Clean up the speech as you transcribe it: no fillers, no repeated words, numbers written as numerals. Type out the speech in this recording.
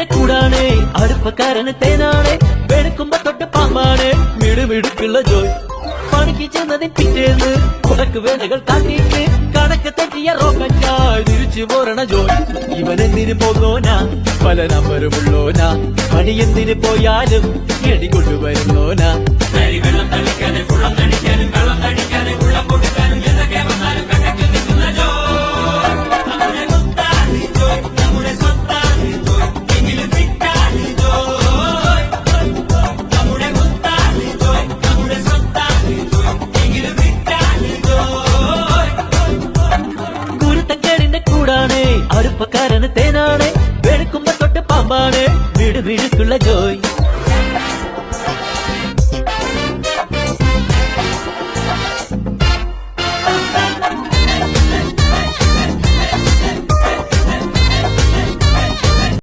അടുപ്പിന്റെ ചൂടാണ്, അടുപ്പക്കാരന് തേനാണ്, വെളുക്കുമ്പോ തൊട്ട് പാമ്പാണ് മിടുമിടുക്കുള്ള ജോയ്. പണിക്ക് ചെന്നതിന് പിറ്റേന്ന് കുടക്ക് വേലകൾ കാട്ടിയിട്ട് കണക്ക് തെറ്റിയ റോക്കറ്റായി തിരിച്ചു പോരണ ജോയ്. ഇവനെന്തിന് പോന്നോനാ, പല നമ്പരുമുള്ളോനാ, പണി എന്തിന് പോയാലും എടി കൊണ്ടുവരുന്നോനാ. വെള്ളം തളിക്കാനും വെള്ളം തടിക്കാനും വെള്ളം തടിക്കാനും